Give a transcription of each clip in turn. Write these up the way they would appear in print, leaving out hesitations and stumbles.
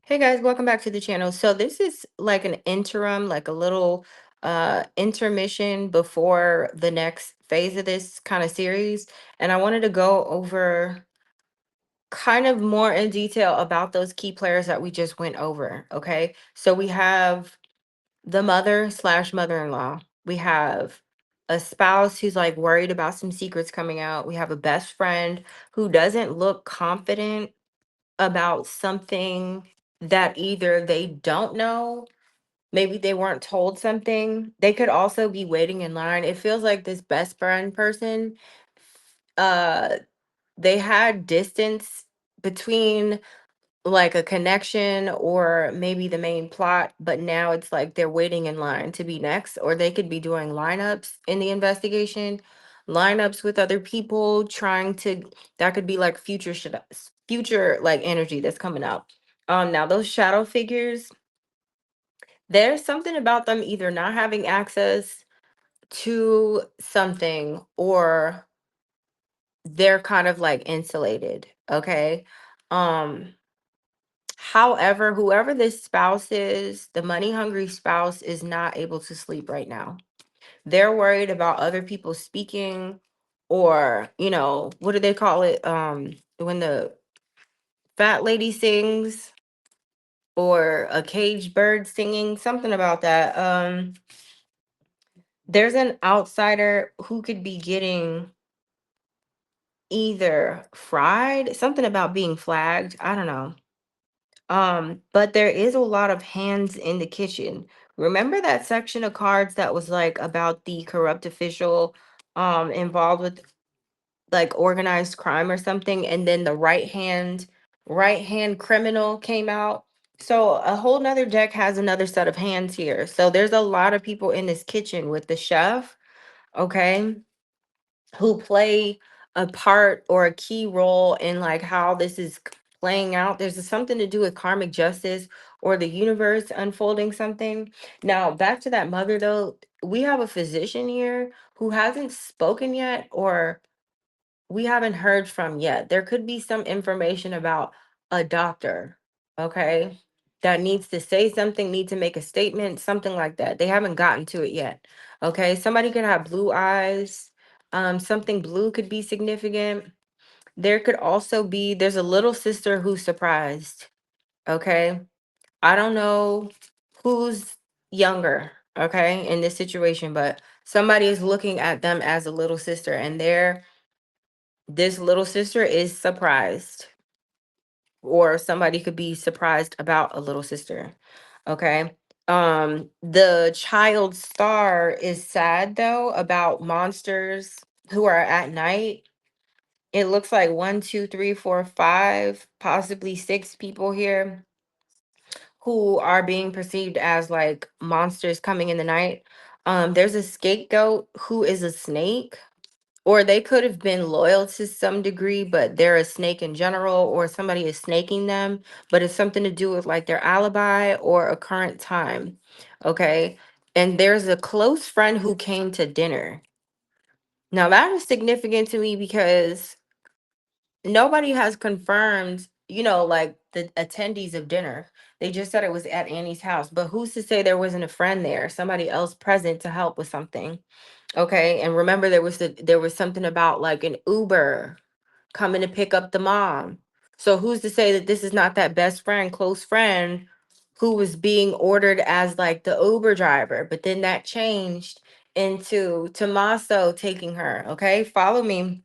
Hey guys, welcome back to the channel. So this is like an interim, like a little intermission before the next phase of this kind of series. And I wanted to go over kind of more in detail about those key players that we just went over. Okay. So we have the mother slash mother-in-law. We have a spouse who's like worried about some secrets coming out. We have a best friend who doesn't look confident about something that either they don't know, maybe they weren't told something. They could also be waiting in line. It feels like this best friend person, uh, they had distance between like a connection or maybe the main plot, but now it's like they're waiting in line to be next, or they could be doing lineups in the investigation, lineups with other people trying to, that could be like future like energy that's coming out. Now those shadow figures, there's something about them either not having access to something or they're kind of like insulated. Okay. Um, However, whoever this spouse is, the money hungry spouse is not able to sleep right now. They're worried about other people speaking, or, what do they call it? When the fat lady sings, or a caged bird singing, something about that. There's an outsider who could be getting either fried, something about being flagged. I don't know. But there is a lot of hands in the kitchen. Remember that section of cards that was like about the corrupt official involved with like organized crime or something, and then the right hand criminal came out. So a whole nother deck has another set of hands here. So there's a lot of people in this kitchen with the chef, okay, who play a part or a key role in like how this is playing out. There's something to do with karmic justice or the universe unfolding something. Now, back to that mother though, we have a physician here who hasn't spoken yet, or we haven't heard from yet. There could be some information about a doctor, okay, that needs to say something, need to make a statement, something like that. They haven't gotten to it yet. Okay. Somebody could have blue eyes. Something blue could be significant. There could also be, there's a little sister who's surprised. Okay. I don't know who's younger, okay, in this situation, but somebody is looking at them as a little sister, and this little sister is surprised, or somebody could be surprised about a little sister. Okay. The child star is sad though about monsters who are at night. It looks like one, two, three, four, five, possibly six people here who are being perceived as like monsters coming in the night. There's a scapegoat who is a snake, or they could have been loyal to some degree, but they're a snake in general, or somebody is snaking them, but it's something to do with like their alibi or a current time. Okay. And there's a close friend who came to dinner. Now, that is significant to me because nobody has confirmed, like the attendees of dinner. They just said it was at Annie's house, but who's to say there wasn't a friend there, somebody else present to help with something? Okay, and remember there was something about like an Uber coming to pick up the mom. So who's to say that this is not that best friend, close friend who was being ordered as like the Uber driver, but then that changed into Tommaso taking her. Okay, follow me.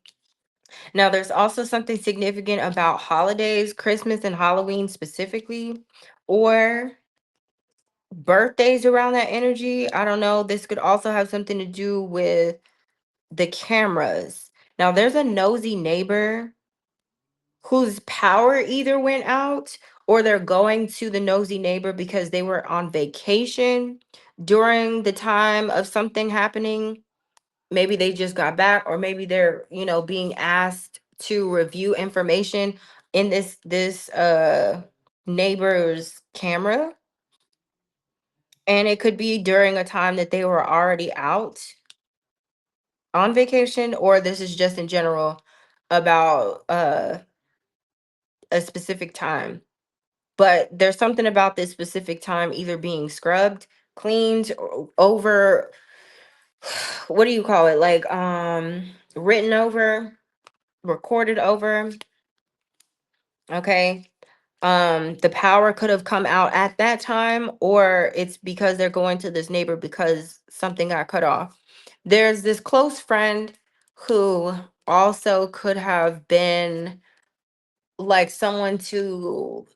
Now there's also something significant about holidays, Christmas and Halloween specifically, or birthdays around that energy. I don't know. This could also have something to do with the cameras. Now, there's a nosy neighbor whose power either went out, or they're going to the nosy neighbor because they were on vacation during the time of something happening. Maybe they just got back, or maybe they're, being asked to review information in this neighbor's camera. And it could be during a time that they were already out on vacation, or this is just in general about a specific time. but there's something about this specific time either being scrubbed, cleaned, over, what do you call it? Like written over, recorded over, okay? The power could have come out at that time, or it's because they're going to this neighbor because something got cut off. There's this close friend who also could have been like someone to,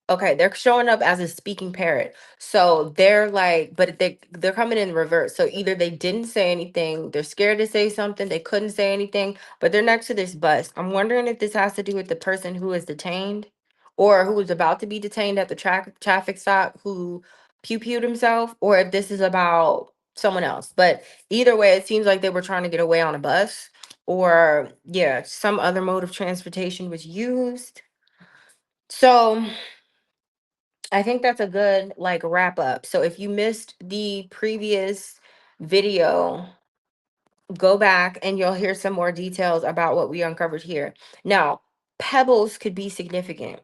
okay, they're showing up as a speaking parrot. So they're like, but they're coming in reverse. So either they didn't say anything, they're scared to say something, they couldn't say anything, but they're next to this bus. I'm wondering if this has to do with the person who is detained or who was about to be detained at the traffic stop who pew-pewed himself, or if this is about someone else. But either way, it seems like they were trying to get away on a bus, or yeah, some other mode of transportation was used. So I think that's a good like wrap up. So if you missed the previous video, go back and you'll hear some more details about what we uncovered here. Now, pebbles could be significant.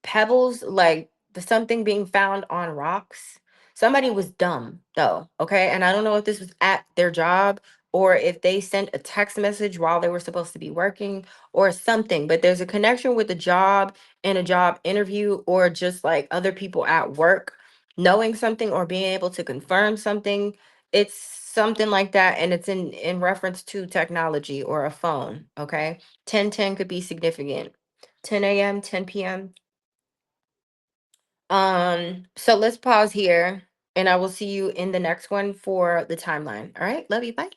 Pebbles, like the something being found on rocks. Somebody was dumb though, okay? And I don't know if this was at their job or if they sent a text message while they were supposed to be working or something, but there's a connection with a job and a job interview, or just like other people at work knowing something or being able to confirm something. It's something like that, and it's in reference to technology or a phone, okay? 10:10 could be significant. 10 a.m., 10 p.m. So let's pause here and I will see you in the next one for the timeline. All right. Love you. Bye.